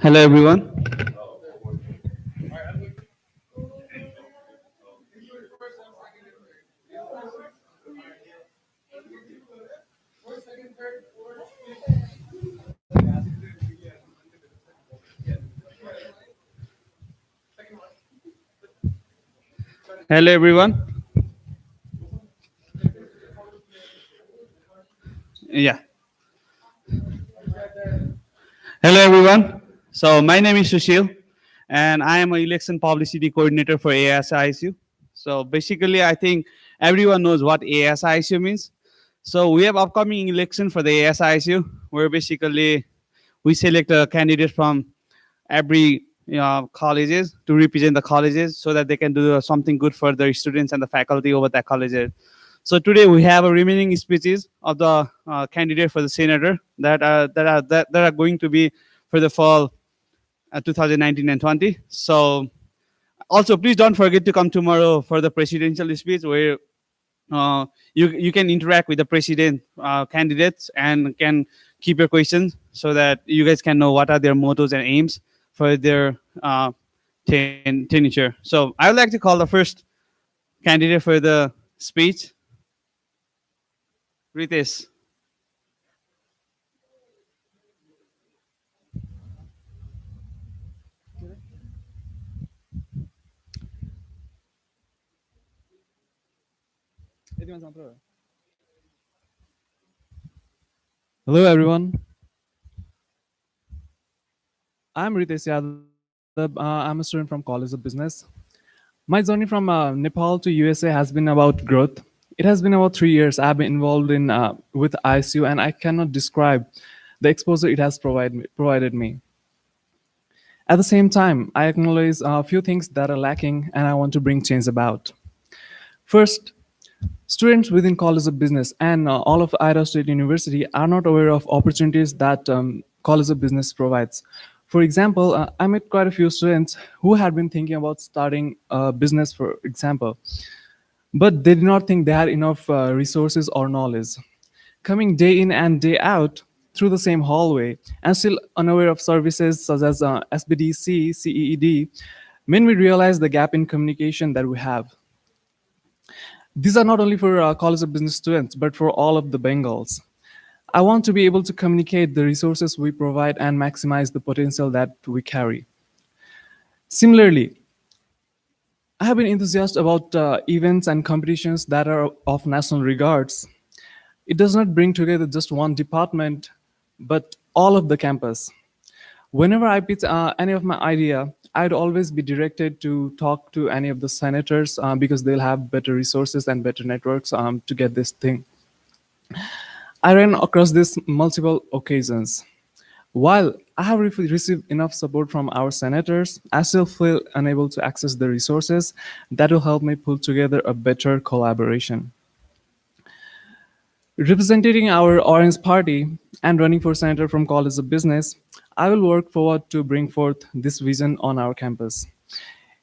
Hello, everyone. Hello, everyone. Yeah. Hello, everyone. So, my name is Sushil, and I am an election publicity coordinator for ASISU. So, basically, I think everyone knows what ASISU means. So, we have upcoming election for the ASISU, where basically we select a candidate from every colleges to represent the colleges so that they can do something good for the students and the faculty over that colleges. So today we have a remaining speeches of the candidate for the senator that are going to be for the fall 2019 and 20. So also please don't forget to come tomorrow for the presidential speech where you can interact with the president candidates and can keep your questions so that you guys can know what are their mottos and aims for their tenure. So I would like to call the first candidate for the speech, Ritesh. Hello, everyone. I'm Ritesh Yadav. I'm a student from College of Business. My journey from Nepal to USA has been about growth. It has been about 3 years I've been involved in with ISU, and I cannot describe the exposure it has provided me. At the same time, I acknowledge a few things that are lacking, and I want to bring change about. First, students within College of Business and all of Idaho State University are not aware of opportunities that College of Business provides. For example, I met quite a few students who had been thinking about starting a business, for example, but they did not think they had enough resources or knowledge. Coming day in and day out through the same hallway and still unaware of services such as SBDC, CEED, made me realize the gap in communication that we have. These are not only for College of Business students, but for all of the Bengals. I want to be able to communicate the resources we provide and maximize the potential that we carry. Similarly, I have been enthusiastic about events and competitions that are of national regards. It does not bring together just one department, but all of the campus. Whenever I pitch any of my idea, I'd always be directed to talk to any of the senators because they'll have better resources and better networks to get this thing. I ran across this multiple occasions. While I have received enough support from our senators, I still feel unable to access the resources that will help me pull together a better collaboration. Representing our Orange Party and running for senator from College of Business, I will work forward to bring forth this vision on our campus.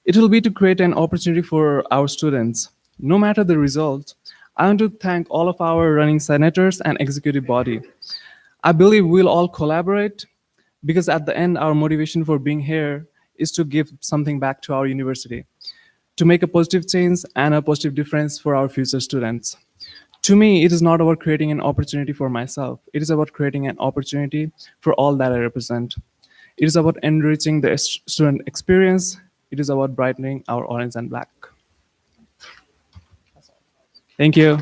It will be to create an opportunity for our students. No matter the result, I want to thank all of our running senators and executive body. I believe we'll all collaborate because at the end, our motivation for being here is to give something back to our university, to make a positive change and a positive difference for our future students. To me, it is not about creating an opportunity for myself. It is about creating an opportunity for all that I represent. It is about enriching the student experience. It is about brightening our orange and black. Thank you.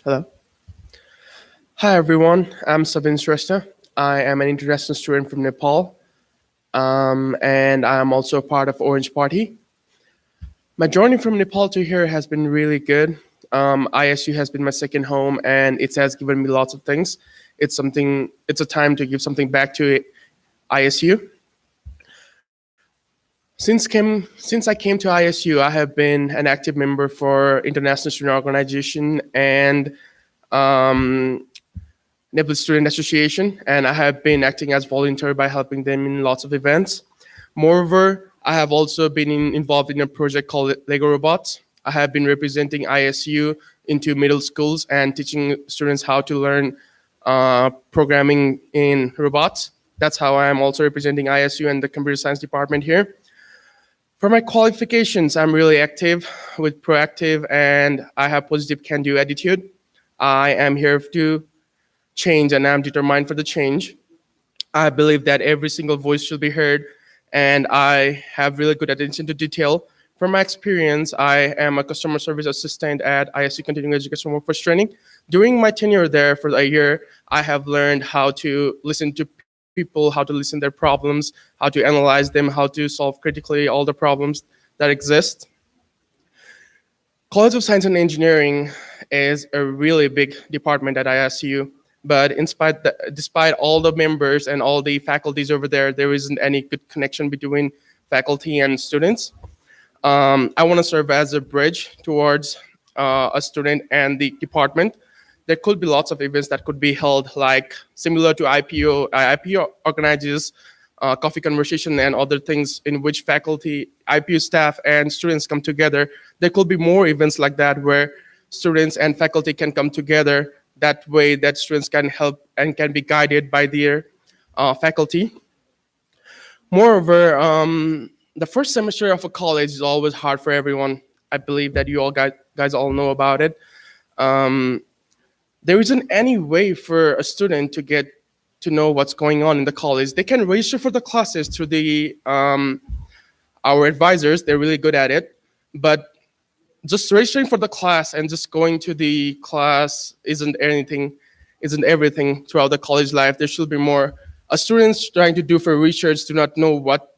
Hello. Hi, everyone. I'm Sabin Shrestha. I am an international student from Nepal, and I'm also a part of Orange Party. My journey from Nepal to here has been really good. ISU has been my second home, and it has given me lots of things. It's something. It's a time to give something back to ISU. Since I came to ISU, I have been an active member for International Student Organization and Nepal Student Association, and I have been acting as volunteer by helping them in lots of events. Moreover, I have also been involved in a project called Lego Robots. I have been representing ISU into middle schools and teaching students how to learn programming in robots. That's how I am also representing ISU and the computer science department here. For my qualifications, I'm really active with proactive and I have positive can-do attitude. I am here to change and I'm determined for the change. I believe that every single voice should be heard, and I have really good attention to detail. From my experience, I am a customer service assistant at ISU Continuing Education Workforce Training. During my tenure there for a year, I have learned how to listen to people, how to listen their problems, how to analyze them, how to solve critically all the problems that exist. College of Science and Engineering is a really big department at ISU, but despite all the members and all the faculties over there, there isn't any good connection between faculty and students. I want to serve as a bridge towards a student and the department. There could be lots of events that could be held, like similar to IPO. IPO organizes coffee conversation and other things in which faculty, IPU staff, and students come together. There could be more events like that where students and faculty can come together. That way, that students can help and can be guided by their faculty. Moreover, the first semester of a college is always hard for everyone. I believe that you all guys all know about it. There isn't any way for a student to get to know what's going on in the college. They can register for the classes through the our advisors. They're really good at it, but just registering for the class and just going to the class isn't everything throughout the college life. There should be more. A students trying to do for research do not know what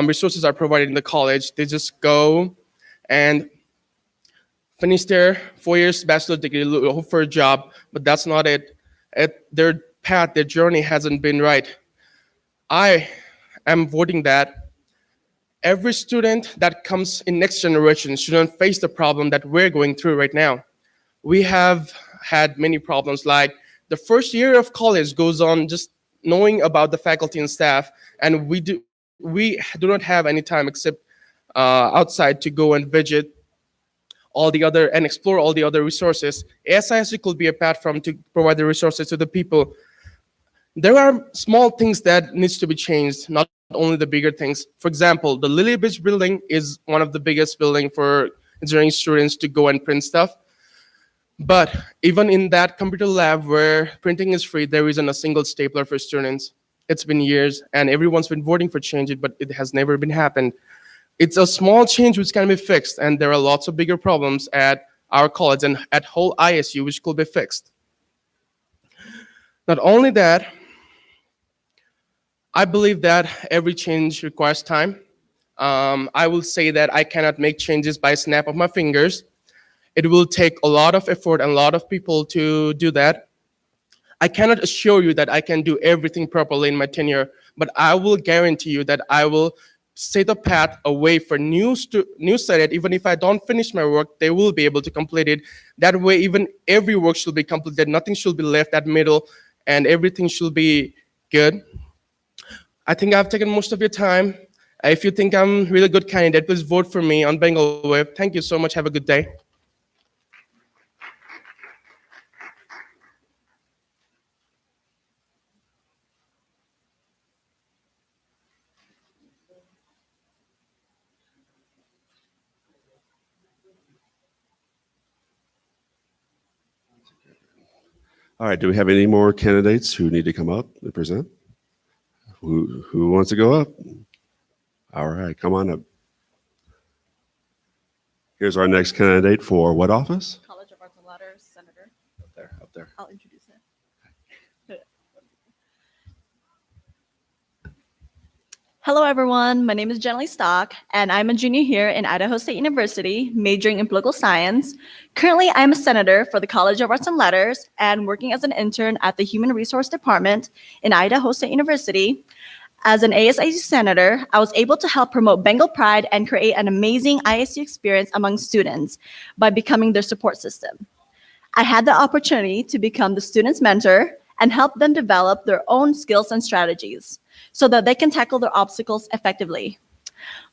resources are provided in the college. They just go and finish their 4 years bachelor degree, look for a job, but that's not it. Their path, their journey hasn't been right. I am voting that every student that comes in next generation shouldn't face the problem that we're going through right now. We have had many problems, like the first year of college goes on just knowing about the faculty and staff, and we do not have any time except outside to go and visit all the other and explore all the other resources. ASISU could be a platform to provide the resources to the people. There are small things that needs to be changed, not only the bigger things. For example, the Lily Beach building is one of the biggest building for engineering students to go and print stuff. But even in that computer lab where printing is free, there isn't a single stapler for students. It's been years and everyone's been voting for change, but it has never been happened. It's a small change which can be fixed, and there are lots of bigger problems at our college and at whole ISU which could be fixed. Not only that, I believe that every change requires time. I will say that I cannot make changes by a snap of my fingers. It will take a lot of effort and a lot of people to do that. I cannot assure you that I can do everything properly in my tenure, but I will guarantee you that I will set a path away for new student. Even if I don't finish my work, they will be able to complete it. That way, even every work should be completed. Nothing should be left at middle, and everything should be good. I think I've taken most of your time. If you think I'm a really good candidate, please vote for me on Bengal Web. Thank you so much. Have a good day. All right, do we have any more candidates who need to come up and present? Who wants to go up? All right, come on up. Here's our next candidate for what office? College of Arts and Letters, Senator. Up there. I'll introduce him. Hello, everyone. My name is Jenny Stock, and I'm a junior here in Idaho State University, majoring in political science. Currently, I'm a senator for the College of Arts and Letters and working as an intern at the Human Resource Department in Idaho State University. As an ASIU senator, I was able to help promote Bengal Pride and create an amazing ISU experience among students by becoming their support system. I had the opportunity to become the students' mentor and help them develop their own skills and strategies. so that they can tackle their obstacles effectively.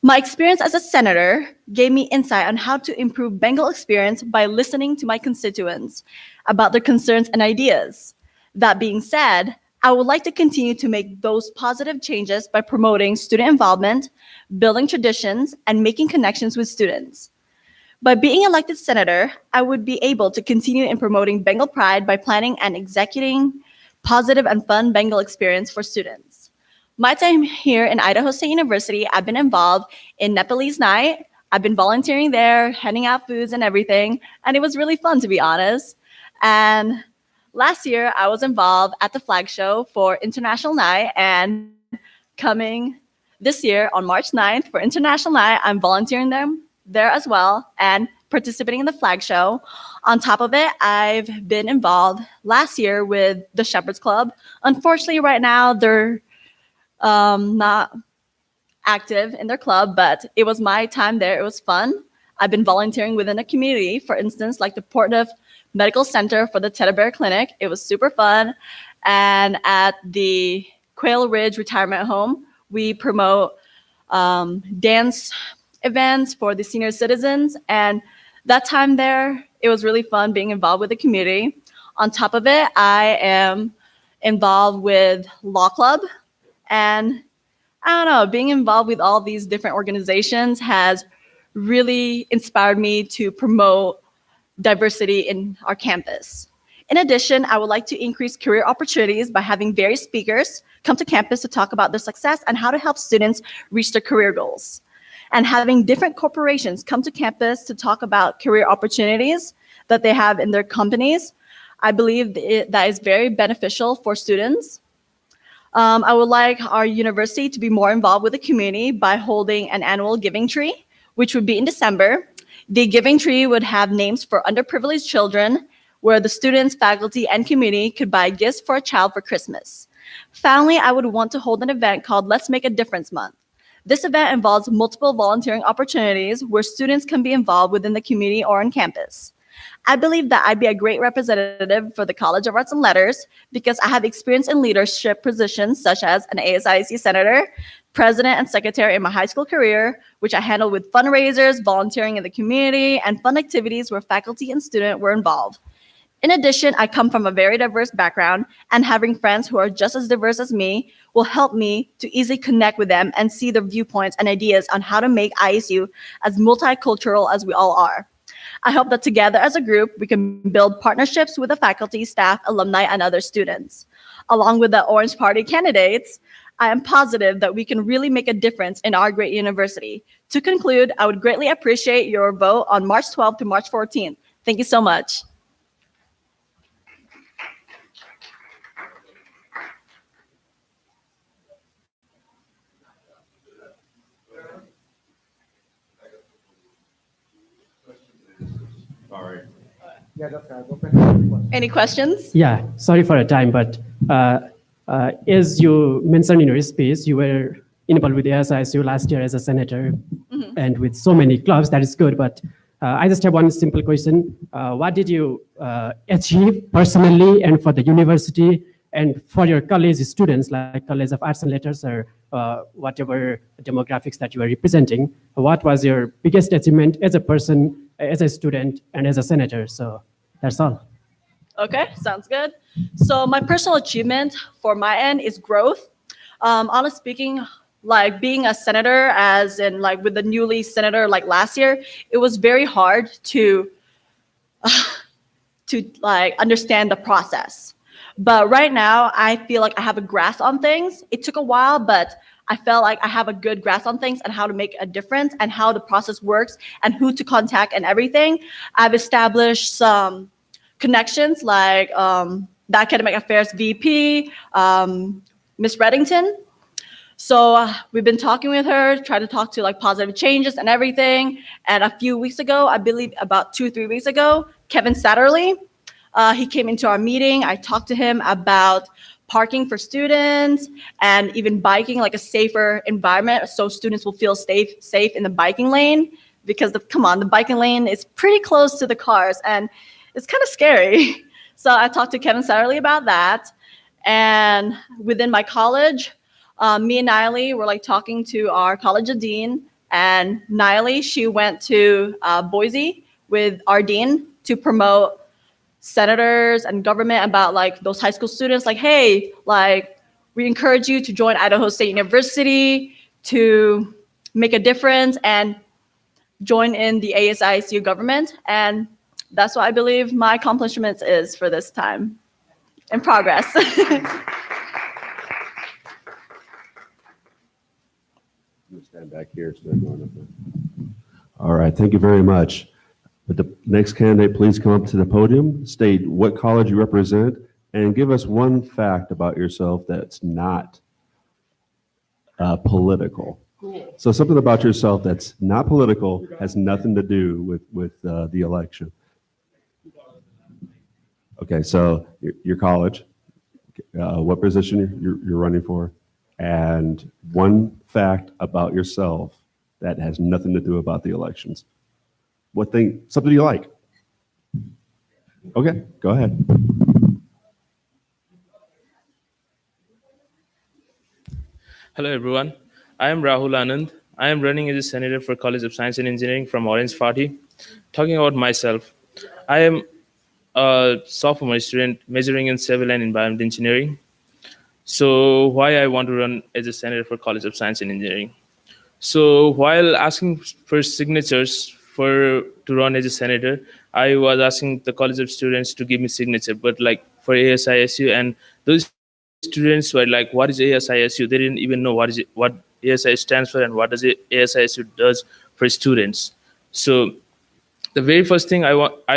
My experience as a senator gave me insight on how to improve Bengal experience by listening to my constituents about their concerns and ideas. That being said, I would like to continue to make those positive changes by promoting student involvement, building traditions, and making connections with students. By being elected senator, I would be able to continue in promoting Bengal pride by planning and executing positive and fun Bengal experience for students. My time here in Idaho State University, I've been involved in Nepalese night. I've been volunteering there, handing out foods and everything, and it was really fun, to be honest. And last year, I was involved at the flag show for International Night, and coming this year on March 9th for International Night, I'm volunteering there as well and participating in the flag show. On top of it, I've been involved last year with the Shepherd's Club. Unfortunately, right now, they're not active in their club, but it was my time there. It was fun. I've been volunteering within a community, for instance, like the Portneuf Medical Center for the Teddy Bear Clinic. It was super fun. And at the Quail Ridge Retirement Home, we promote dance events for the senior citizens. And that time there, it was really fun being involved with the community. On top of it, I am involved with Law Club. And I don't know, being involved with all these different organizations has really inspired me to promote diversity in our campus. In addition, I would like to increase career opportunities by having various speakers come to campus to talk about their success and how to help students reach their career goals. And having different corporations come to campus to talk about career opportunities that they have in their companies, I believe that is very beneficial for students. I would like our university to be more involved with the community by holding an annual giving tree, which would be in December. The giving tree would have names for underprivileged children, where the students, faculty, and community could buy gifts for a child for Christmas. Finally, I would want to hold an event called Let's Make a Difference Month. This event involves multiple volunteering opportunities where students can be involved within the community or on campus. I believe that I'd be a great representative for the College of Arts and Letters because I have experience in leadership positions such as an ASISU senator, president, and secretary in my high school career, which I handled with fundraisers, volunteering in the community, and fun activities where faculty and student were involved. In addition, I come from a very diverse background, and having friends who are just as diverse as me will help me to easily connect with them and see their viewpoints and ideas on how to make ISU as multicultural as we all are. I hope that together as a group, we can build partnerships with the faculty, staff, alumni, and other students. Along with the Orange Party candidates, I am positive that we can really make a difference in our great university. To conclude, I would greatly appreciate your vote on March 12th to March 14th. Thank you so much. Any questions? Yeah, sorry for the time, but as you mentioned in your speech, you were involved with the ASISU last year as a senator and with so many clubs. That is good, but I just have one simple question. What did you achieve personally and for the university and for your college students, like College of Arts and Letters or whatever demographics that you are representing? What was your biggest achievement as a person, as a student, and as a senator? So that's all. Okay, sounds good. So my personal achievement for my end is growth. Honestly speaking, like being a senator, as in like with the newly senator like last year, it was very hard to like understand the process. But right now, I feel like I have a grasp on things. It took a while, but I felt like I have a good grasp on things and how to make a difference and how the process works and who to contact and everything. I've established some connections like the Academic Affairs VP, Miss Reddington. So we've been talking with her, try to talk to like positive changes and everything. And a few weeks ago, I believe about 2-3 weeks ago, Kevin Satterley, he came into our meeting. I talked to him about parking for students and even biking, like a safer environment so students will feel safe in the biking lane because come on, the biking lane is pretty close to the cars and it's kind of scary. So I talked to Kevin Satterley about that. And within my college, me and Niley were like talking to our college of dean, and Niley, she went to Boise with our dean to promote senators and government about like those high school students, like, hey, like we encourage you to join Idaho State University to make a difference and join in the ASISU government. And that's what I believe my accomplishments is for this time in progress. Stand back here. So they're going up there. All right, thank you very much. Would the next candidate please come up to the podium, state what college you represent, and give us one fact about yourself that's not political. Cool. So something about yourself that's not political, has nothing to do with the election. Okay, so your college, what position you're running for, and one fact about yourself that has nothing to do about the elections. What thing, something you like? Okay, go ahead. Hello, everyone. I am Rahul Anand. I am running as a senator for College of Science and Engineering from Orange Party. Talking about myself, I am a sophomore student majoring in civil and environment engineering. So why I want to run as a senator for College of Science and Engineering? So while asking for signatures to run as a senator, I was asking the College of Students to give me signature, but like for ASISU, and those students were like, "What is ASISU?" They didn't even know what ASISU stands for and what does ASISU does for students. So the very first thing I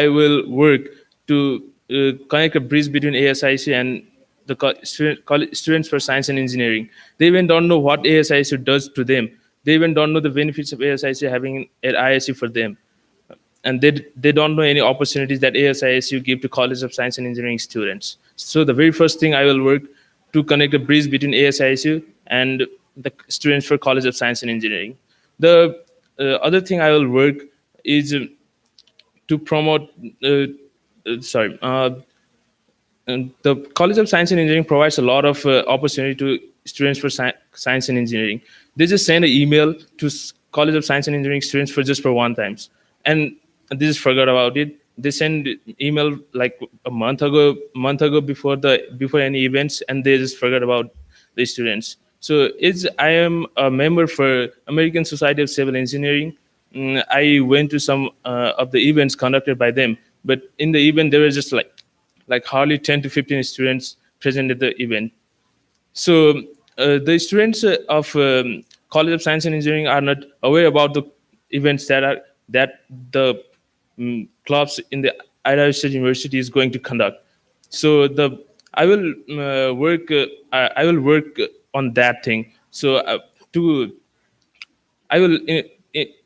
will work to connect a bridge between ASIC and the students for science and engineering. They even don't know what ASIC does to them. They even don't know the benefits of ASIC having at ISU for them. And they don't know any opportunities that ASISU give to College of Science and Engineering students. So the very first thing I will work to connect a bridge between ASISU and the students for College of Science and Engineering. The other thing I will work is to promote and the College of Science and Engineering provides a lot of opportunity to students for science and engineering. They just send an email to College of Science and Engineering students for just for one times, and they just forgot about it. They send email like a month ago before any events, and they just forgot about the students. So I am a member for American Society of Civil Engineering. I went to some of the events conducted by them, but in the event there were just like hardly 10 to 15 students present at the event. So the students of College of Science and Engineering are not aware about the events that the clubs in the Idaho State University is going to conduct. So I will I will work on that thing. So to I will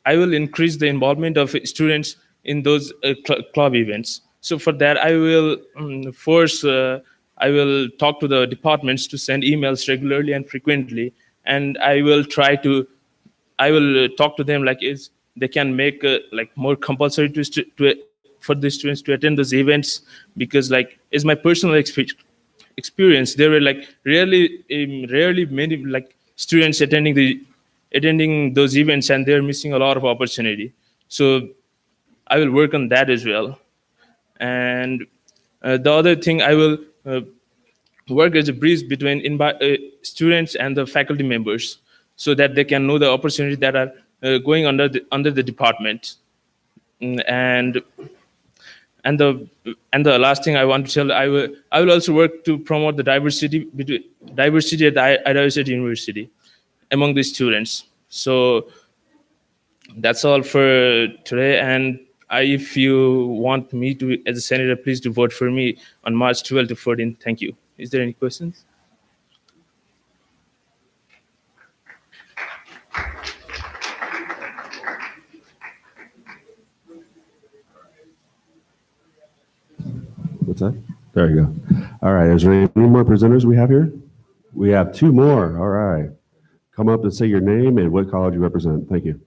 I will increase the involvement of students in those club events. So for that, I will I will talk to the departments to send emails regularly and frequently, and I will try to talk to them like is they can make like more compulsory for the students to attend those events, because like is my personal experience, there were like rarely many like students attending those events, and they're missing a lot of opportunity. So I will work on that as well. And the other thing I will work as a bridge between students and the faculty members, so that they can know the opportunities that are going under the department. And the last thing I want to tell, I will also work to promote the diversity at the Idaho State University among the students. So that's all for today. And if you want me to, as a senator, please do vote for me on March 12 to 14. Thank you. Is there any questions? What's that? There you go. All right, is there any more presenters we have here? We have two more. All right. Come up and say your name and what college you represent. Thank you.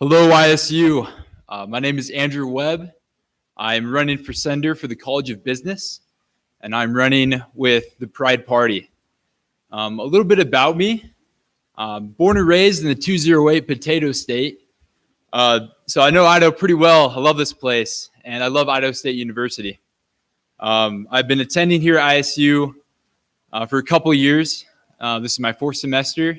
Hello, ISU. My name is Andrew Webb. I'm running for senator for the College of Business, and I'm running with the Pride Party. A little bit about me. Born and raised in the 208 Potato State. So I know Idaho pretty well. I love this place, and I love Idaho State University. I've been attending here at ISU for a couple of years. This is my fourth semester,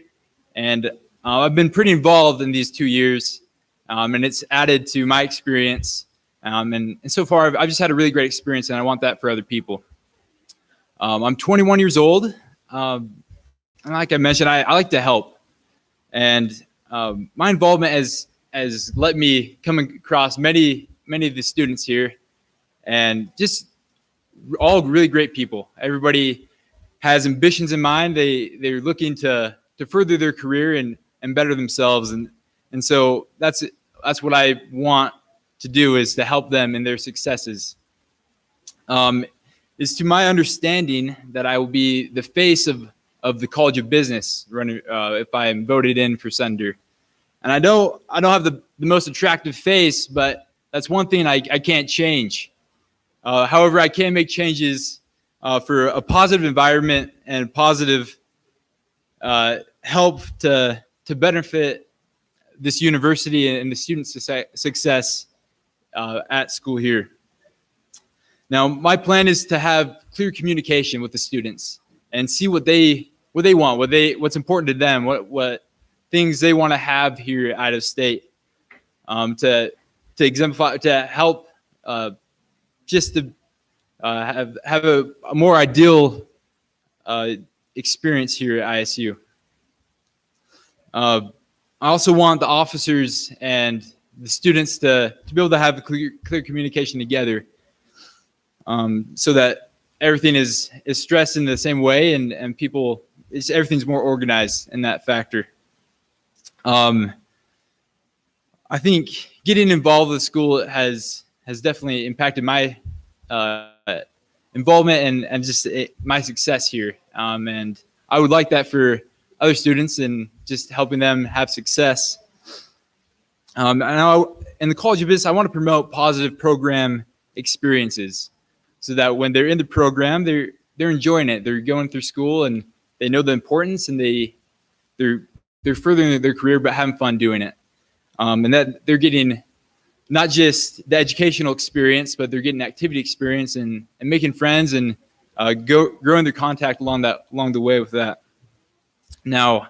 and I've been pretty involved in these 2 years, and it's added to my experience. And so far, I've just had a really great experience, and I want that for other people. I'm 21 years old. And like I mentioned, I like to help. And my involvement has let me come across many of the students here, and just all really great people. Everybody has ambitions in mind. They're looking to further their career and better themselves. And so that's what I want to do, is to help them in their successes. It's to my understanding that I will be the face of the College of Business running if I am voted in for senator. And I don't have the most attractive face, but that's one thing I can't change. However, I can make changes for a positive environment and positive help to benefit this university and the student success at school here. Now, my plan is to have clear communication with the students and see what they want, what's important to them, what things they want to have here at Idaho State, to exemplify, to help just to have a more ideal experience here at ISU. I also want the officers and the students to be able to have clear communication together, so that everything is stressed in the same way, and everything's more organized in that factor. I think getting involved with school has definitely impacted my involvement and just my success here. And I would like that for other students, and just helping them have success. And in the College of Business, I want to promote positive program experiences, so that when they're in the program, they're enjoying it. They're going through school and they know the importance, and they're furthering their career, but having fun doing it. And that they're getting not just the educational experience, but they're getting activity experience and making friends and growing their contact along the way with that. Now,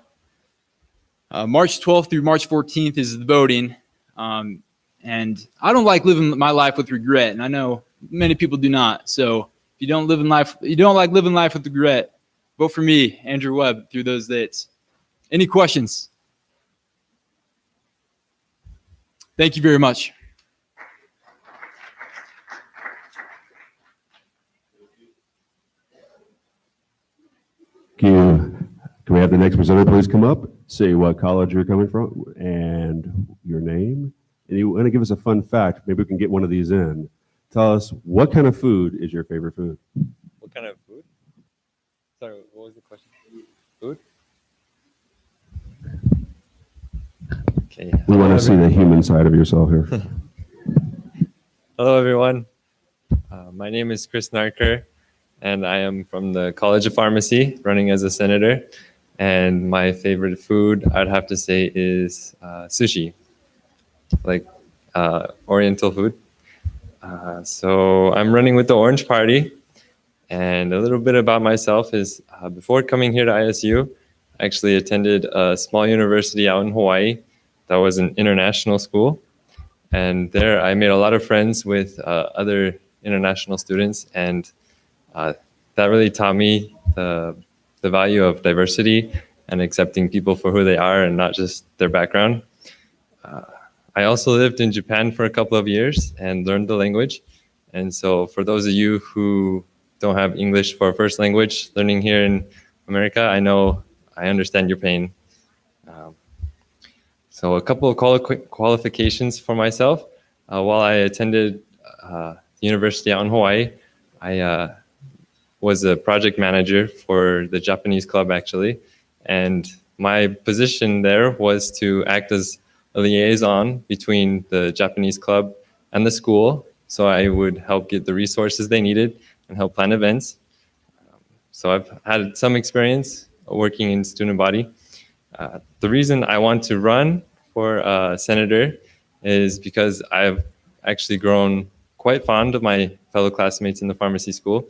March 12th through March 14th is the voting. And I don't like living my life with regret, and I know many people do not. So if you don't like living life with regret, vote for me, Andrew Webb, through those dates. Any questions? Thank you very much. Thank you. Can we have the next presenter please come up? Say what college you're coming from and your name. And you want to give us a fun fact. Maybe we can get one of these in. Tell us, what kind of food is your favorite food? What kind of food? Sorry, what was the question? Food? Okay. We want to see the human side of yourself here. Hello, everyone. My name is Chris Narker, and I am from the College of Pharmacy, running as a senator. And my favorite food, I'd have to say, is sushi, like Oriental food. So I'm running with the Orange Party. And a little bit about myself is before coming here to ISU, I actually attended a small university out in Hawaii that was an international school. And there I made a lot of friends with other international students. And that really taught me the value of diversity and accepting people for who they are and not just their background. I also lived in Japan for a couple of years and learned the language. And so for those of you who don't have English for a first language learning here in America, I understand your pain. So a couple of qualifications for myself. While I attended the university out in Hawaii, I was a project manager for the Japanese club, actually. And my position there was to act as a liaison between the Japanese club and the school. So I would help get the resources they needed and help plan events. So I've had some experience working in student body. The reason I want to run for senator is because I've actually grown quite fond of my fellow classmates in the pharmacy school.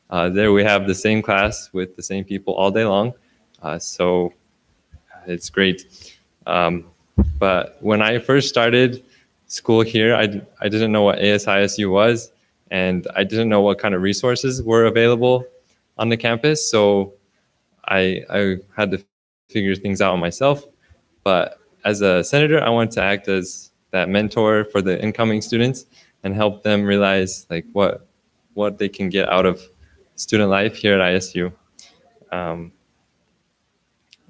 There we have the same class with the same people all day long. So it's great. But when I first started school here, I didn't know what ASISU was, and I didn't know what kind of resources were available on the campus. So I had to figure things out myself. But as a senator, I want to act as that mentor for the incoming students and help them realize like what they can get out of student life here at ISU.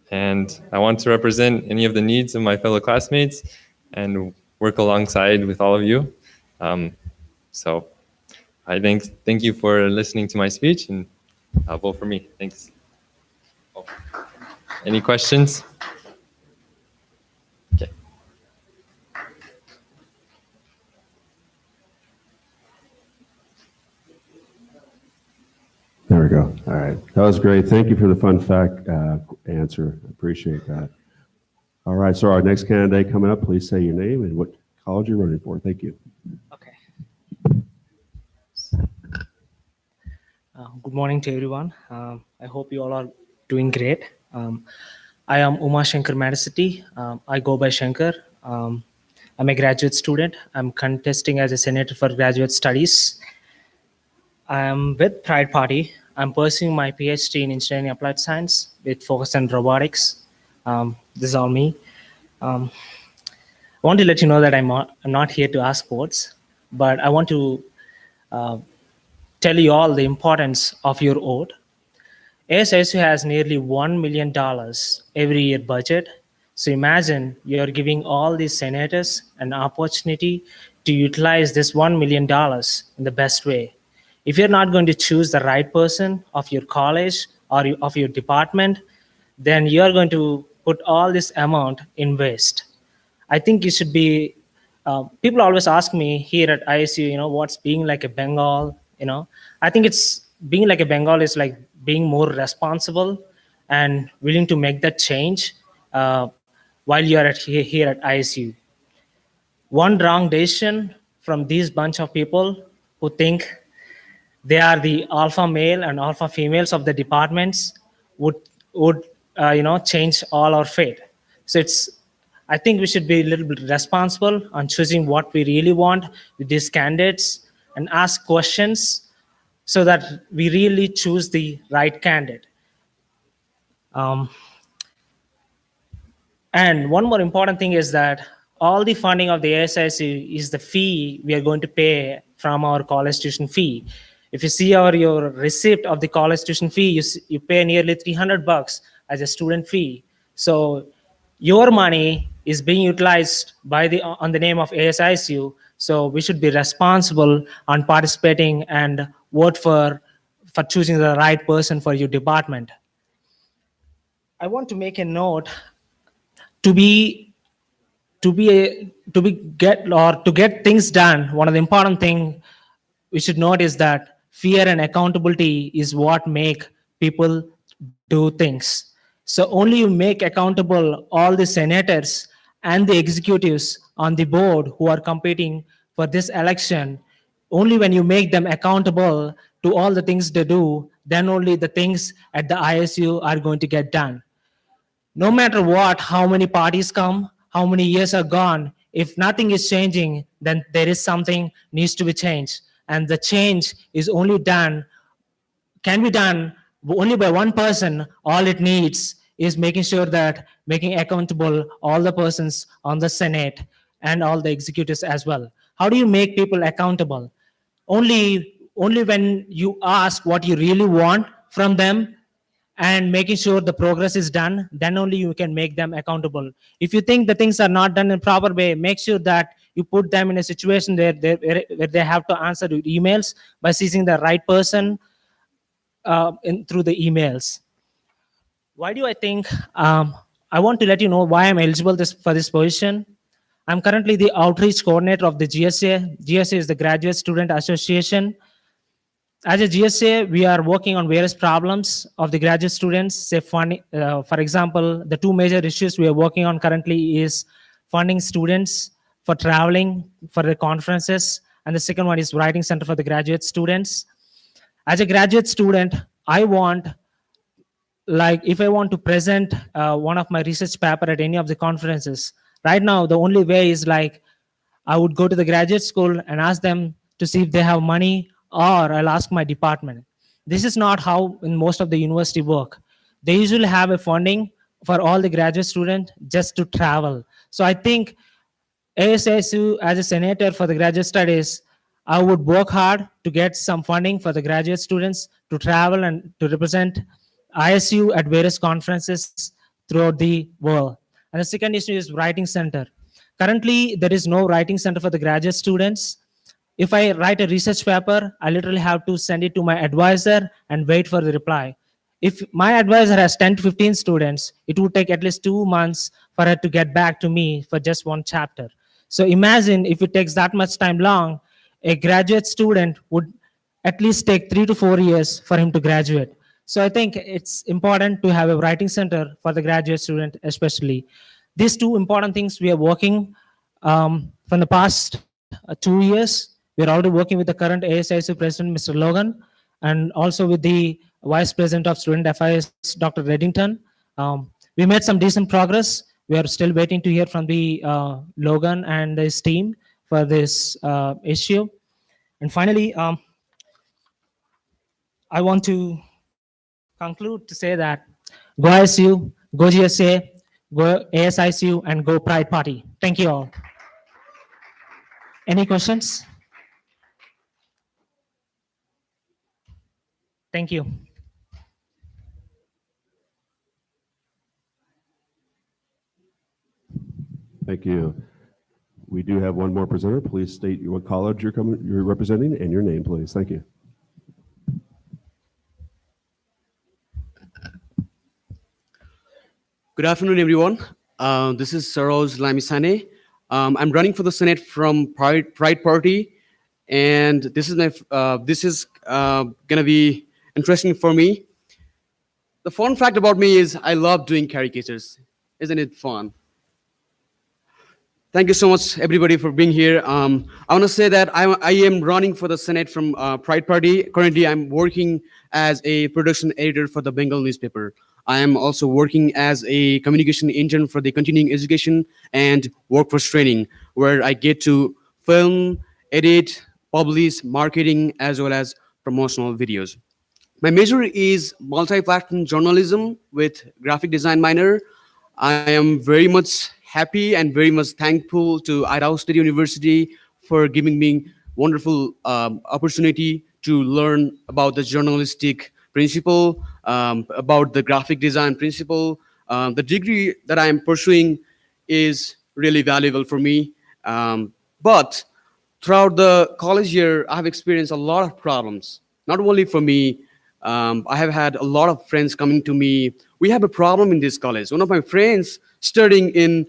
And I want to represent any of the needs of my fellow classmates and work alongside with all of you. So I thank you for listening to my speech, and vote for me. Thanks. Oh. Any questions? Okay. There we go. All right. That was great. Thank you for the fun fact answer. I appreciate that. All right. So our next candidate coming up, please say your name and what college you're running for. Thank you. Okay. Good morning to everyone. I hope you all are doing great. I am Uma Shankar Madasity. I go by Shankar. I'm a graduate student. I'm contesting as a senator for graduate studies. I am with Pride Party. I'm pursuing my PhD in engineering applied science with focus on robotics. This is all me. I want to let you know that I'm not here to ask votes, but I want to tell you all the importance of your vote. ASISU has nearly $1 million every year budget. So imagine you're giving all these senators an opportunity to utilize this $1 million in the best way. If you're not going to choose the right person of your college or of your department, then you're going to put all this amount in waste. I think you should be, people always ask me here at ISU, what's being like a Bengal, I think it's being like a Bengal is like being more responsible and willing to make that change while you're here at ISU. One wrong decision from these bunch of people who think they are the alpha male and alpha females of the departments would change all our fate. So I think we should be a little bit responsible on choosing what we really want with these candidates and ask questions so that we really choose the right candidate. And one more important thing is that all the funding of the ASISU is the fee we are going to pay from our college tuition fee. If you see your receipt of the college tuition fee, you pay nearly $300 as a student fee. So your money is being utilized on the name of ASISU. So we should be responsible on participating and vote for choosing the right person for your department. I want to make a note to get things done. One of the important things we should note is that fear and accountability is what make people do things. So only you make accountable all the senators and the executives on the board who are competing for this election. Only when you make them accountable to all the things they do, then only the things at the ISU are going to get done. No matter what, how many parties come, how many years are gone, if nothing is changing, then there is something needs to be changed. And the change is can be done only by one person. All it needs is making sure that making accountable all the persons on the Senate and all the executives as well. How do you make people accountable? Only when you ask what you really want from them and making sure the progress is done, then only you can make them accountable. If you think the things are not done in a proper way, make sure that you put them in a situation where they have to answer your emails by seizing the right person through the emails. Why do I think I want to let you know why I'm eligible for this position? I'm currently the outreach coordinator of the GSA. GSA is the Graduate Student Association. As a GSA, we are working on various problems of the graduate students. Say, funding, for example, the two major issues we are working on currently is funding students for traveling for the conferences, and the second one is writing center for the graduate students. As a graduate student, I want, like, if I want to present one of my research paper at any of the conferences, right now the only way is like I would go to the graduate school and ask them to see if they have money, or I'll ask my department. This is not how in most of the university work. They usually have a funding for all the graduate students just to travel. So I think ASISU, as a senator for the graduate studies, I would work hard to get some funding for the graduate students to travel and to represent ISU at various conferences throughout the world. And the second issue is writing center. Currently, there is no writing center for the graduate students. If I write a research paper, I literally have to send it to my advisor and wait for the reply. If my advisor has 10 to 15 students, it would take at least 2 months for her to get back to me for just one chapter. So imagine if it takes that much time long, a graduate student would at least take 3 to 4 years for him to graduate. So I think it's important to have a writing center for the graduate student, especially. These two important things we are working from the past 2 years. We're already working with the current ASISU president, Mr. Logan, and also with the vice president of student affairs, Dr. Reddington. We made some decent progress. We are still waiting to hear from the Logan and his team for this issue. And finally, I want to conclude to say that go ISU, go GSA, go ASISU, and go Pride Party. Thank you all. Any questions? Thank you. Thank you. We do have one more presenter. Please state what college you're representing and your name, please. Thank you. Good afternoon, everyone. This is Saroj Lamisane. I'm running for the Senate from Pride Party, and this is gonna be interesting for me. The fun fact about me is I love doing caricatures. Isn't it fun? Thank you so much, everybody, for being here. I want to say that I am running for the Senate from Pride Party. Currently, I'm working as a production editor for the Bengal newspaper. I am also working as a communication intern for the continuing education and workforce training, where I get to film, edit, publish, marketing, as well as promotional videos. My major is multi-platform journalism with graphic design minor. I am very much happy and very much thankful to Idaho State University for giving me wonderful opportunity to learn about the journalistic principle, about the graphic design principle. The degree that I am pursuing is really valuable for me. But throughout the college year, I have experienced a lot of problems, not only for me. I have had a lot of friends coming to me. We have a problem in this college. One of my friends studying in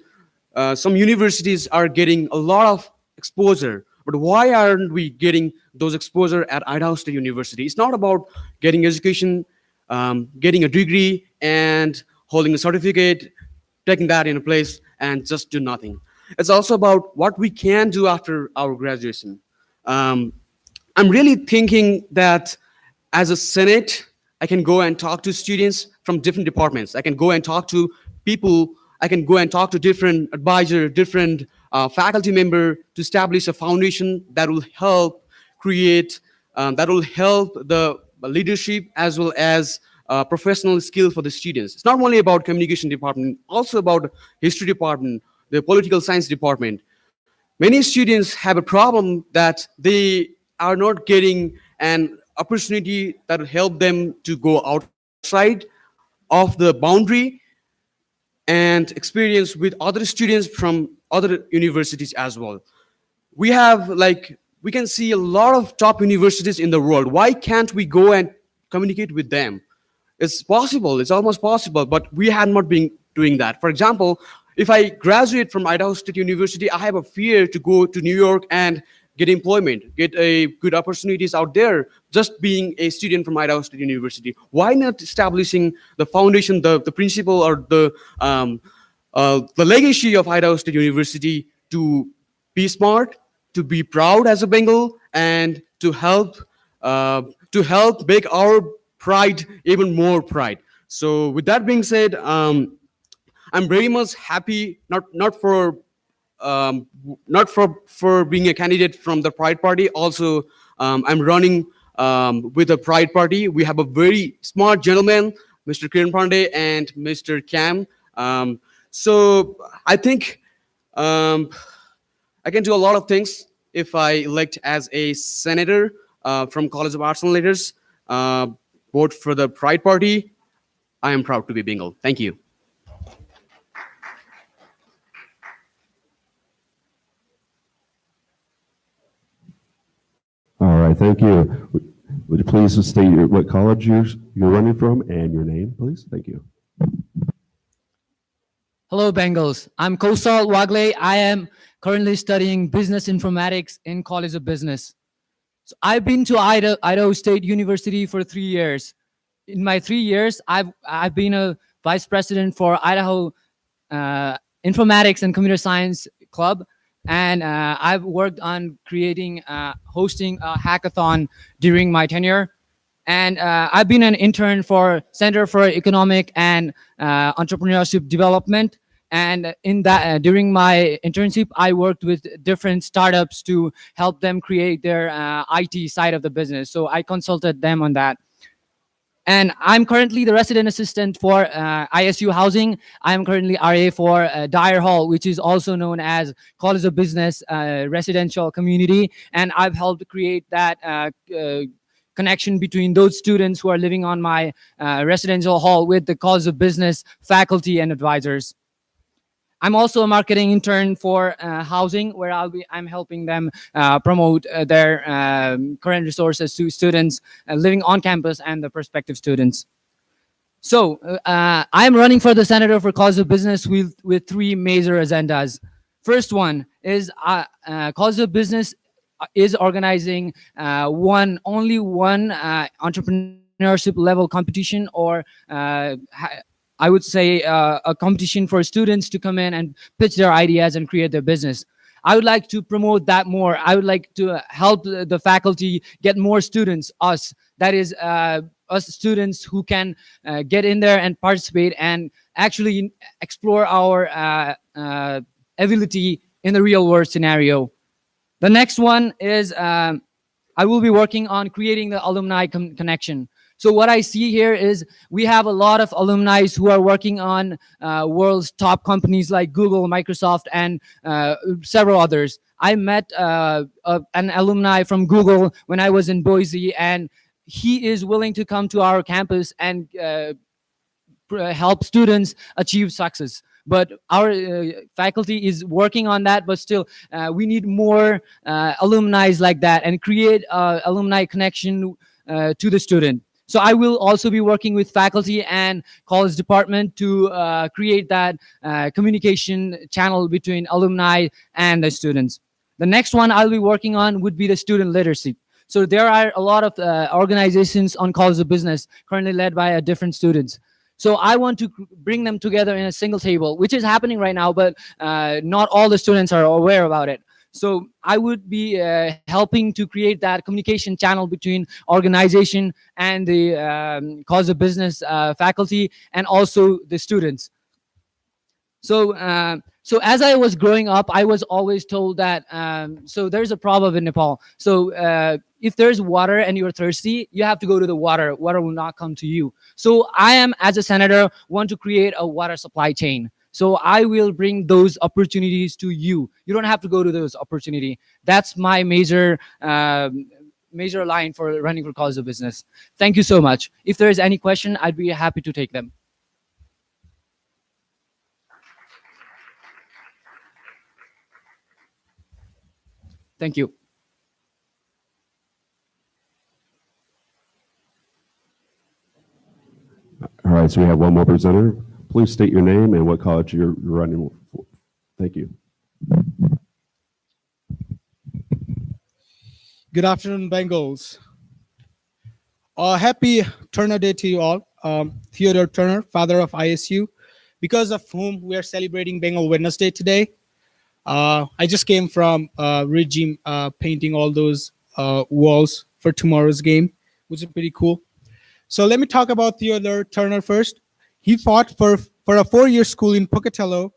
some universities are getting a lot of exposure, but why aren't we getting those exposure at Idaho State University? It's not about getting education, getting a degree, and holding a certificate, taking that in a place, and just do nothing. It's also about what we can do after our graduation. I'm really thinking that as a Senate, I can go and talk to students from different departments. I can go and talk to people. I can go and talk to different advisor, different faculty member to establish a foundation that will help create, that will help the leadership as well as professional skill for the students. It's not only about communication department, also about history department, the political science department. Many students have a problem that they are not getting an opportunity that will help them to go outside of the boundary and experience with other students from other universities as well. We have we can see a lot of top universities in the world. Why can't we go and communicate with them? It's possible, it's almost possible, but we have not been doing that. For example, if I graduate from Idaho State University, I have a fear to go to New York and get employment, get a good opportunities out there, just being a student from Idaho State University. Why not establishing the foundation, the principle, or the legacy of Idaho State University to be smart, to be proud as a Bengal, and to help make our pride even more pride. So with that being said, I'm very much happy, um, not for being a candidate from the Pride Party. Also, I'm running with the Pride Party. We have a very smart gentleman, Mr. Kiran Pandey and Mr. Cam. So I think um, I can do a lot of things if I elect as a senator from College of Arts and Letters. Vote for the Pride Party. I am proud to be Bengal. Thank you. All right, thank you. Would you please state what college you're running from and your name, please? Thank you. Hello, Bengals. I'm Kosal Wagle. I am currently studying business informatics in College of Business. So I've been to Idaho State University for 3 years. In my 3 years, I've been a vice president for Idaho Informatics and Computer Science Club, and I've worked on hosting a hackathon during my tenure. And I've been an intern for Center for Economic and Entrepreneurship Development. And in that, during my internship, I worked with different startups to help them create their IT side of the business. So I consulted them on that. And I'm currently the resident assistant for ISU Housing. I'm currently RA for Dyer Hall, which is also known as College of Business Residential Community. And I've helped create that connection between those students who are living on my residential hall with the College of Business faculty and advisors. I'm also a marketing intern for housing, where I'm helping them promote their current resources to students living on campus and the prospective students. So I'm running for the senator for College of Business with 3 major agendas. First one is College of Business is organizing only one entrepreneurship level competition, or I would say a competition for students to come in and pitch their ideas and create their business. I would like to promote that more. I would like to help the faculty get more students, us students who can get in there and participate and actually explore our ability in the real world scenario. The next one is I will be working on creating the alumni connection. So what I see here is we have a lot of alumni who are working on world's top companies like Google, Microsoft, and several others. I met an alumni from Google when I was in Boise, and he is willing to come to our campus and help students achieve success. But our faculty is working on that, but still we need more alumni like that and create alumni connection to the student. So I will also be working with faculty and college department to create that communication channel between alumni and the students. The next one I'll be working on would be the student literacy. So there are a lot of organizations on College of Business currently led by different students. So I want to bring them together in a single table, which is happening right now, but not all the students are aware about it. So I would be helping to create that communication channel between organization and the College of Business faculty and also the students. So as I was growing up, I was always told that so there's a proverb in Nepal. So if there's water and you're thirsty, you have to go to the water. Water will not come to you. So I am, as a senator, want to create a water supply chain. So I will bring those opportunities to you. You don't have to go to those opportunities. That's my major line for running for College of Business. Thank you so much. If there is any question, I'd be happy to take them. Thank you. All right, so we have one more presenter. Please state your name and what college you're running Thank you. Good afternoon, Bengals. Happy Turner Day to you all. Theodore Turner, father of ISU, because of whom we are celebrating Bengal Wednesday today. I just came from regime painting all those walls for tomorrow's game, which is pretty cool. So let me talk about Theodore Turner first. He fought for a 4-year school in Pocatello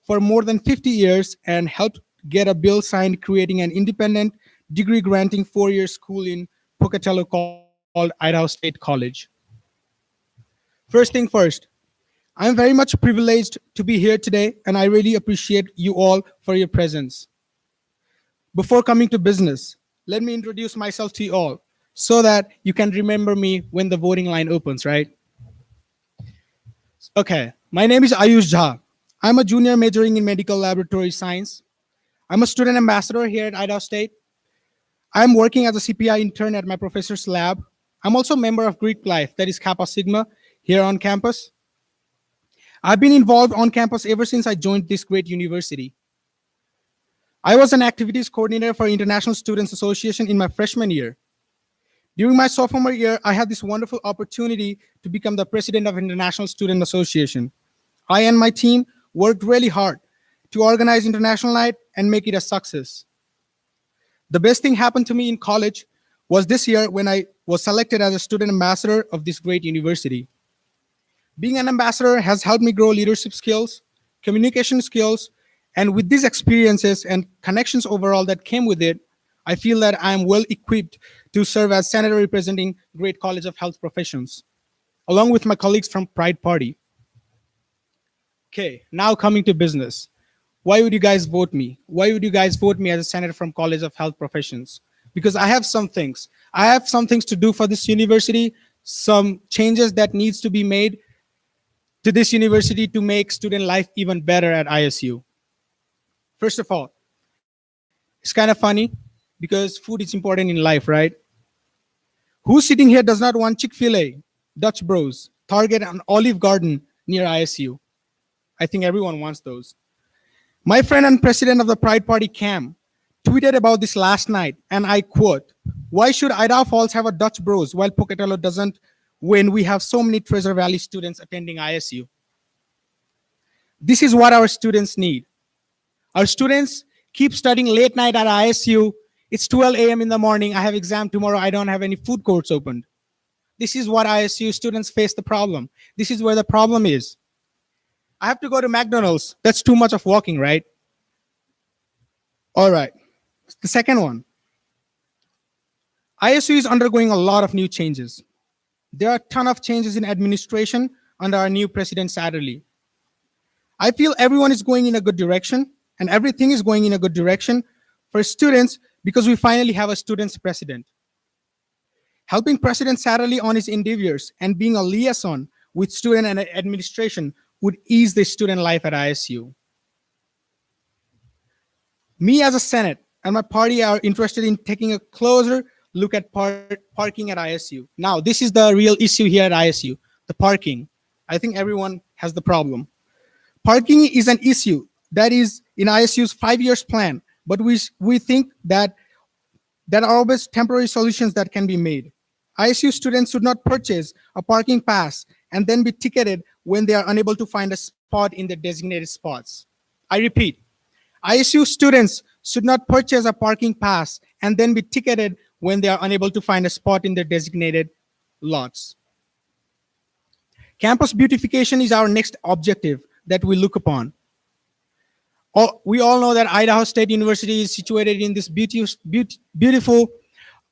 for more than 50 years and helped get a bill signed creating an independent degree granting 4-year school in Pocatello called Idaho State College. First thing first, I'm very much privileged to be here today, and I really appreciate you all for your presence. Before coming to business, let me introduce myself to you all so that you can remember me when the voting line opens, right? Okay, my name is Ayush Jha. I'm a junior majoring in medical laboratory science. I'm a student ambassador here at Idaho State. I'm working as a CPI intern at my professor's lab. I'm also a member of Greek Life, that is Kappa Sigma, here on campus. I've been involved on campus ever since I joined this great university. I was an activities coordinator for International Students Association in my freshman year. During my sophomore year, I had this wonderful opportunity to become the president of International Student Association. I and my team worked really hard to organize International Night and make it a success. The best thing happened to me in college was this year when I was selected as a student ambassador of this great university. Being an ambassador has helped me grow leadership skills, communication skills, and with these experiences and connections overall that came with it, I feel that I am well equipped to serve as senator representing Great College of Health Professions, along with my colleagues from Pride Party. Okay, now coming to business. Why would you guys vote me? Why would you guys vote me as a senator from College of Health Professions? Because I have some things. I have some things to do for this university, some changes that needs to be made to this university to make student life even better at ISU. First of all, it's kind of funny because food is important in life, right? Who's sitting here does not want Chick-fil-A, Dutch Bros, Target, and Olive Garden near ISU? I think everyone wants those. My friend and president of the Pride Party, Cam, tweeted about this last night, and I quote, "Why should Idaho Falls have a Dutch Bros while Pocatello doesn't when we have so many Treasure Valley students attending ISU?" This is what our students need. Our students keep studying late night at ISU. It's 12 a.m. in the morning. I have exam tomorrow. I don't have any food courts opened. This is what ISU students face the problem. This is where the problem is. I have to go to McDonald's. That's too much of walking, right? All right. The second one. ISU is undergoing a lot of new changes. There are a ton of changes in administration under our new president, Satterley. I feel everyone is going in a good direction, and everything is going in a good direction for students because we finally have a student's president. Helping President Satterley on his endeavors and being a liaison with student and administration would ease the student life at ISU. Me as a Senate and my party are interested in taking a closer look at parking at ISU. Now, this is the real issue here at ISU, the parking. I think everyone has the problem. Parking is an issue that is in ISU's 5 years plan, but we think that there are always temporary solutions that can be made. ISU students should not purchase a parking pass and then be ticketed when they are unable to find a spot in the designated spots. I repeat, ISU students should not purchase a parking pass and then be ticketed when they are unable to find a spot in their designated lots. Campus beautification is our next objective that we look upon. We all know that Idaho State University is situated in this beautiful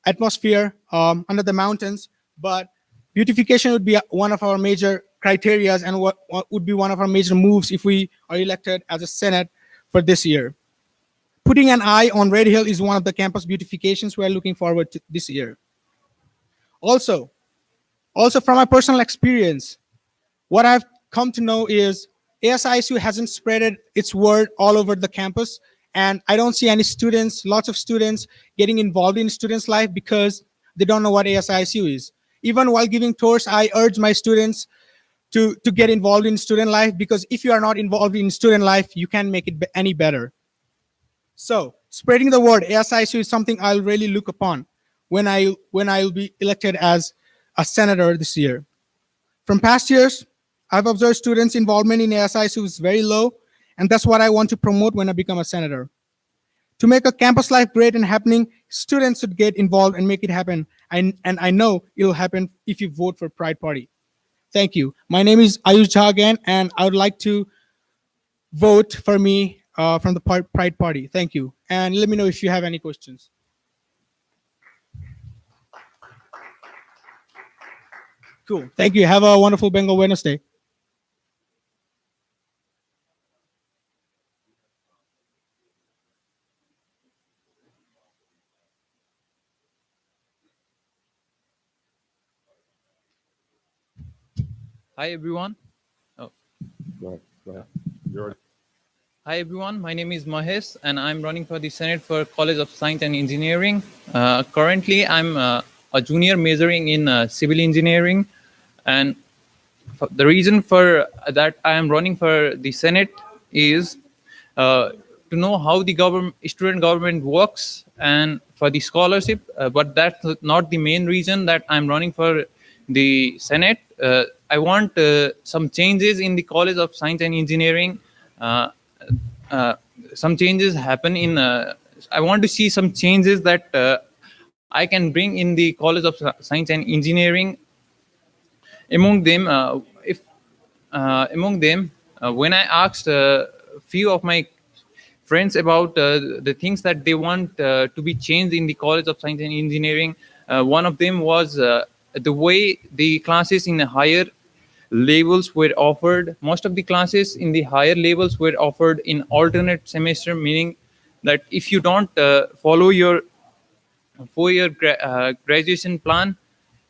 atmosphere under the mountains, but beautification would be one of our major criteria and what would be one of our major moves if we are elected as a Senate for this year. Putting an eye on Red Hill is one of the campus beautifications we are looking forward to this year. Also from my personal experience, what I've come to know is ASISU hasn't spread its word all over the campus, and I don't see any students, lots of students getting involved in students' life because they don't know what ASISU is. Even while giving tours, I urge my students to get involved in student life, because if you are not involved in student life, you can't make it any better. So spreading the word ASISU is something I'll really look upon when I'll be elected as a senator this year. From past years, I've observed students' involvement in ASISU is very low, and that's what I want to promote when I become a senator. To make a campus life great and happening, students should get involved and make it happen. And I know it'll happen if you vote for Pride Party. Thank you. My name is Ayush Jha again, and I would like to vote for me from the Pride Party. Thank you. And let me know if you have any questions. Cool. Thank you. Have a wonderful Bengal Wednesday. Hi everyone. Go ahead. Hi everyone. My name is Mahesh, and I'm running for the Senate for College of Science and Engineering. Currently, I'm a junior majoring in civil engineering, and the reason for that I am running for the Senate is to know how the student government works and for the scholarship. But that's not the main reason that I'm running for the Senate. I want some changes in the College of Science and Engineering. Some changes happen in. I want to see some changes that I can bring in the College of Science and Engineering. Among them, when I asked a few of my friends about the things that they want to be changed in the College of Science and Engineering, one of them was the way the classes in the higher levels were offered. Most of the classes in the higher levels were offered in alternate semester, meaning that if you don't follow your 4-year graduation plan,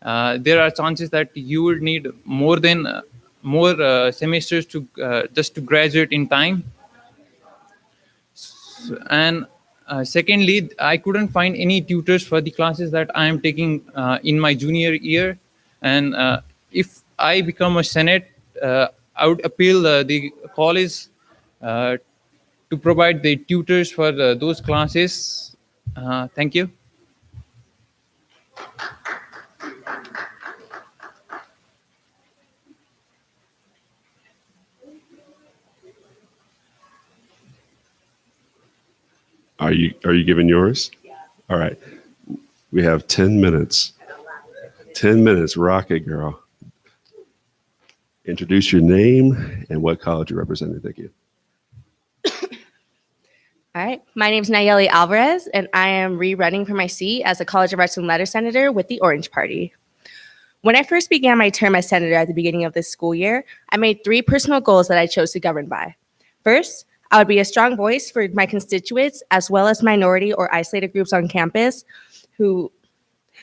there are chances that you will need more semesters to just to graduate in time. And secondly, I couldn't find any tutors for the classes that I am taking in my junior year. And if I become a Senate, I would appeal the college to provide the tutors for those classes. Thank you. Are you giving yours? All right. We have 10 minutes. 10 minutes. Rock it, girl. Introduce your name and what college you're representing. Thank you. All right. My name is Nayeli Alvarez, and I am rerunning for my seat as a College of Arts and Letters senator with the Orange Party. When I first began my term as senator at the beginning of this school year, I made 3 personal goals that I chose to govern by. First, I would be a strong voice for my constituents as well as minority or isolated groups on campus who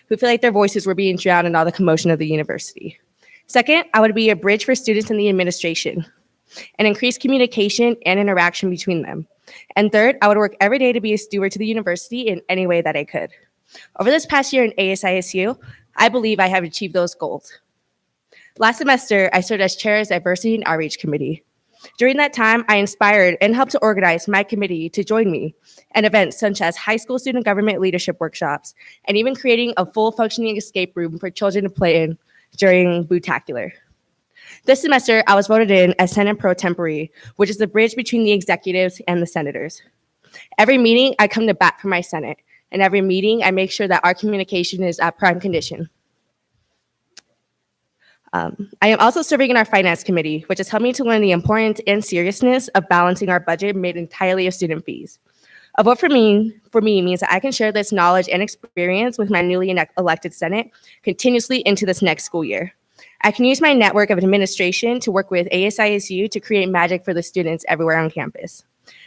feel like their voices were being drowned in all the commotion of the university. Second, I would be a bridge for students in the administration and increase communication and interaction between them. And third, I would work every day to be a steward to the university in any way that I could. Over this past year in ASISU, I believe I have achieved those goals. Last semester, I served as chair of Diversity and Outreach Committee. During that time, I inspired and helped to organize my committee to join me in events such as high school student government leadership workshops, and even creating a full functioning escape room for children to play in during Bootacular. This semester, I was voted in as Senate Pro Tempore, which is the bridge between the executives and the senators. Every meeting, I come to bat for my Senate, and every meeting, I make sure that our communication is at prime condition. I am also serving in our finance committee, which has helped me to learn the importance and seriousness of balancing our budget made entirely of student fees. A vote for me means that I can share this knowledge and experience with my newly elected Senate continuously into this next school year. I can use my network of administration to work with ASISU to create magic for the students everywhere on campus.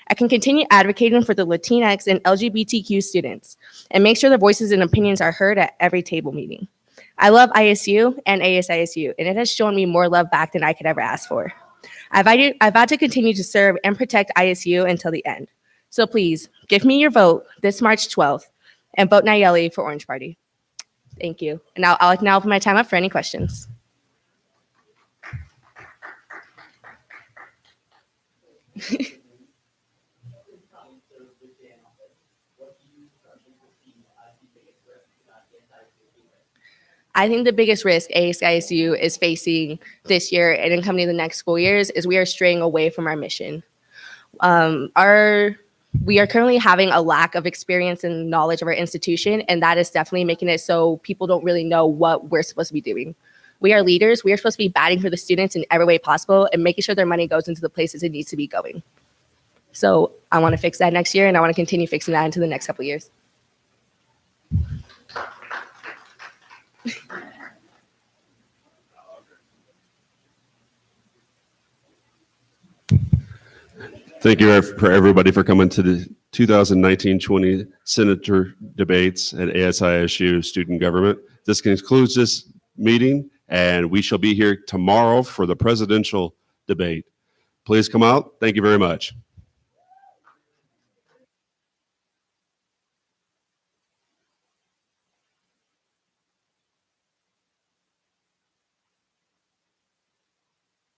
I can continue advocating for the Latinx and LGBTQ students and make sure their voices and opinions are heard at every table meeting. I love ISU and ASISU, and it has shown me more love back than I could ever ask for. I've vowed to continue to serve and protect ISU until the end. So please, give me your vote this March 12th and vote Nayeli for Orange Party. Thank you. And I'll now open my time up for any questions. I think the biggest risk ASISU is facing this year and in coming to the next school years is we are straying away from our mission. We are currently having a lack of experience and knowledge of our institution, and that is definitely making it so people don't really know what we're supposed to be doing. We are leaders. We are supposed to be batting for the students in every way possible and making sure their money goes into the places it needs to be going. So I want to fix that next year, and I want to continue fixing that into the next couple of years. Thank you for everybody for coming to the 2019-20 Senator debates at ASISU Student Government. This concludes this meeting, and we shall be here tomorrow for the presidential debate. Please come out. Thank you very much.